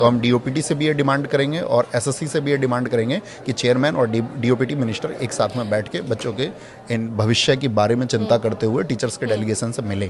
तो हम डीओपीटी से भी ये डिमांड करेंगे और एसएससी से भी ये डिमांड करेंगे कि चेयरमैन और डीओपीटी मिनिस्टर एक साथ में बैठ के बच्चों के इन भविष्य के बारे में चिंता करते हुए टीचर्स के डेलीगेशन से मिले।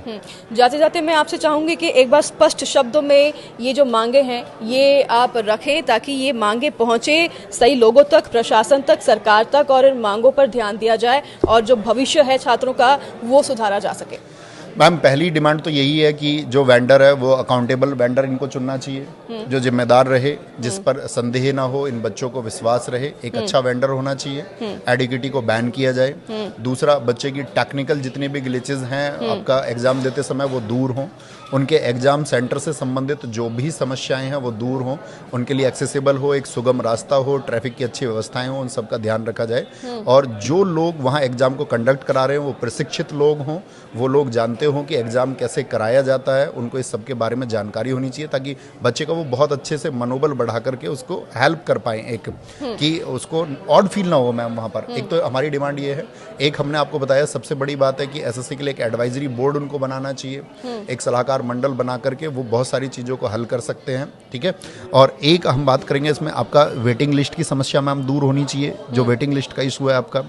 जाते जाते मैं आपसे चाहूंगी कि एक बार स्पष्ट शब्दों में ये जो मांगे हैं ये आप रखें ताकि ये मांगे पहुंचे सही लोगों तक, प्रशासन तक, सरकार तक और इन मांगों पर ध्यान दिया जाए और जो भविष्य है छात्रों का वो सुधारा जा सके। मैम पहली डिमांड तो यही है कि जो वेंडर है वो अकाउंटेबल वेंडर इनको चुनना चाहिए, जो जिम्मेदार रहे, जिस पर संदेह ना हो, इन बच्चों को विश्वास रहे, एक अच्छा वेंडर होना चाहिए। एडिक्विटी को बैन किया जाए। दूसरा, बच्चे की टेक्निकल जितने भी ग्लिचेस हैं आपका एग्जाम देते समय वो दूर हों, उनके एग्जाम सेंटर से संबंधित जो भी समस्याएं हैं वो दूर हों, उनके लिए एक्सेसिबल हो, एक सुगम रास्ता हो, ट्रैफिक की अच्छी व्यवस्थाएं हो, उन सब का ध्यान रखा जाए। और जो लोग वहाँ एग्जाम को कंडक्ट करा रहे हैं वो प्रशिक्षित लोग हों, वो लोग जानते हों कि एग्ज़ाम कैसे कराया जाता है, उनको इस सब के बारे में जानकारी होनी चाहिए ताकि बच्चे का वो बहुत अच्छे से मनोबल बढ़ा करके उसको हेल्प कर पाएँ, एक कि उसको ऑड फील ना हो। मैम वहाँ पर एक तो हमारी डिमांड ये है, एक हमने आपको बताया सबसे बड़ी बात है कि एसएससी के लिए एक एडवाइजरी बोर्ड उनको बनाना चाहिए, एक सलाहकार मंडल बना करके वो बहुत सारी चीज़ों को हल कर सकते हैं, ठीक है। और एक हम बात करेंगे इसमें आपका वेटिंग लिस्ट की समस्या मैम दूर होनी चाहिए, जो वेटिंग लिस्ट का इशू है आपका,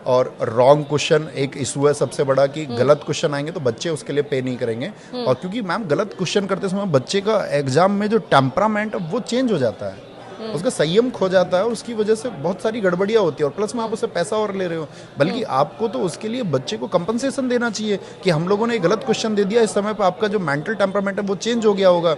और रॉन्ग क्वेश्चन एक इशू है सबसे बड़ा कि गलत क्वेश्चन आएंगे तो बच्चे उसके लिए पे नहीं करेंगे। और क्योंकि मैम गलत क्वेश्चन करते समय बच्चे का एग्जाम में जो टेम्परामेंट वो चेंज हो जाता है, उसका संयम खो जाता है, उसकी वजह से बहुत सारी गड़बड़ियाँ होती है और प्लस में आप उससे पैसा और ले रहे हो। बल्कि आपको तो उसके लिए बच्चे को कंपनसेशन देना चाहिए कि हम लोगों ने गलत क्वेश्चन दे दिया, इस समय पर आपका जो मेंटल टेम्परामेंट है वो चेंज हो गया होगा,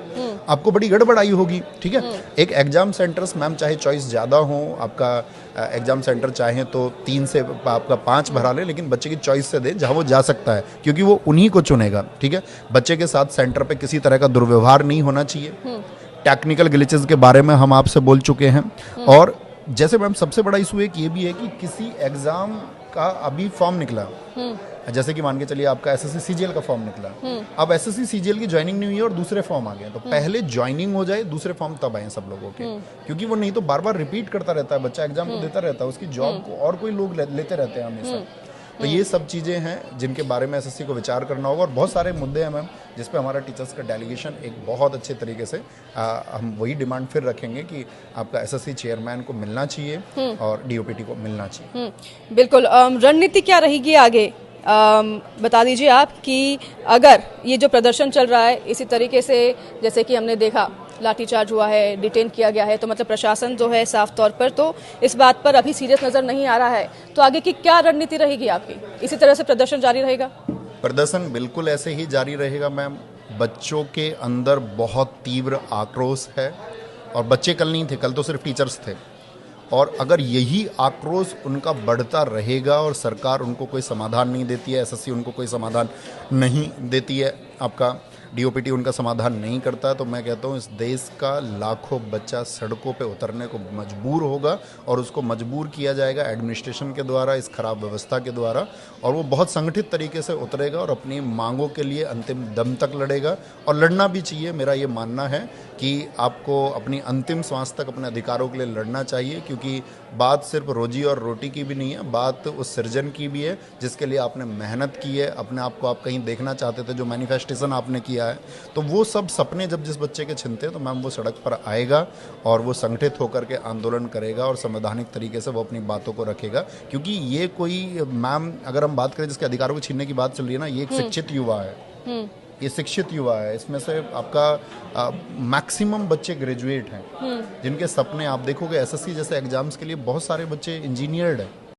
आपको बड़ी गड़बड़ आई होगी, ठीक है। एक एग्जाम सेंटर्स मैम चाहे चॉइस ज़्यादा हो, आपका एग्जाम सेंटर चाहे तो 3 से आपका 5 भरा ले, लेकिन बच्चे की चॉइस से दे जहाँ वो जा सकता है, क्योंकि वो उन्हीं को चुनेगा, ठीक है। बच्चे के साथ सेंटर पे किसी तरह का दुर्व्यवहार नहीं होना चाहिए। टेक्निकल ग्लिचेस के बारे में हम आपसे बोल चुके हैं। और जैसे मैम सबसे बड़ा इशू एक ये भी है कि किसी एग्जाम का अभी फॉर्म निकला, जैसे कि मान के चलिए आपका एसएससी सीजीएल का फॉर्म निकला, अब एसएससी सीजीएल की ज्वाइनिंग नहीं हुई है और दूसरे फॉर्म आ गए, तो पहले ज्वाइनिंग हो जाए, दूसरे फॉर्म तब आए सब लोगों के, क्योंकि वो नहीं तो बार बार रिपीट करता रहता है, बच्चा एग्जाम को देता रहता है, उसकी जॉब को और कोई लोग लेते रहते हैं हमेशा। तो ये सब चीज़ें हैं जिनके बारे में एसएससी को विचार करना होगा और बहुत सारे मुद्दे हैं मैम जिस पे हमारा टीचर्स का डेलीगेशन एक बहुत अच्छे तरीके से हम वही डिमांड फिर रखेंगे कि आपका एसएससी चेयरमैन को मिलना चाहिए और डीओपीटी को मिलना चाहिए। बिल्कुल। रणनीति क्या रहेगी आगे बता दीजिए आप कि अगर ये जो प्रदर्शन चल रहा है इसी तरीके से जैसे कि हमने देखा लाठीचार्ज हुआ है, डिटेन किया गया है, तो मतलब प्रशासन जो है साफ तौर पर तो इस बात पर अभी सीरियस नजर नहीं आ रहा है, तो आगे की क्या रणनीति रहेगी आपकी? इसी तरह से प्रदर्शन जारी रहेगा? प्रदर्शन बिल्कुल ऐसे ही जारी रहेगा मैम। बच्चों के अंदर बहुत तीव्र आक्रोश है और बच्चे कल नहीं थे, कल तो सिर्फ टीचर्स थे, और अगर यही आक्रोश उनका बढ़ता रहेगा और सरकार उनको कोई समाधान नहीं देती है, एसएससी उनको कोई समाधान नहीं देती है, आपका डीओपीटी उनका समाधान नहीं करता, तो मैं कहता हूँ इस देश का लाखों बच्चा सड़कों पे उतरने को मजबूर होगा और उसको मजबूर किया जाएगा एडमिनिस्ट्रेशन के द्वारा, इस खराब व्यवस्था के द्वारा, और वो बहुत संगठित तरीके से उतरेगा और अपनी मांगों के लिए अंतिम दम तक लड़ेगा। और लड़ना भी चाहिए, मेरा ये मानना है कि आपको अपनी अंतिम सांस तक अपने अधिकारों के लिए लड़ना चाहिए, क्योंकि बात सिर्फ रोजी और रोटी की भी नहीं है, बात उस सृजन की भी है जिसके लिए आपने मेहनत की है, अपने आप को आप कहीं देखना चाहते थे, जो मैनिफेस्टेशन आपने किया है, तो वो सब सपने जब जिस बच्चे के छिनते हैं तो मैम वो सड़क पर आएगा और वो संगठित होकर के आंदोलन करेगा और संवैधानिक तरीके से वो अपनी बातों को रखेगा। क्योंकि ये कोई मैम अगर हम बात करें जिसके अधिकारों को छीनने की बात चल रही है ना, ये एक शिक्षित युवा है, ये शिक्षित युवा है, इसमें से आपका मैक्सिमम बच्चे ग्रेजुएट हैं जिनके सपने आप देखोगे एसएससी जैसे एग्जाम्स के लिए बहुत सारे बच्चे इंजीनियर्ड हैं,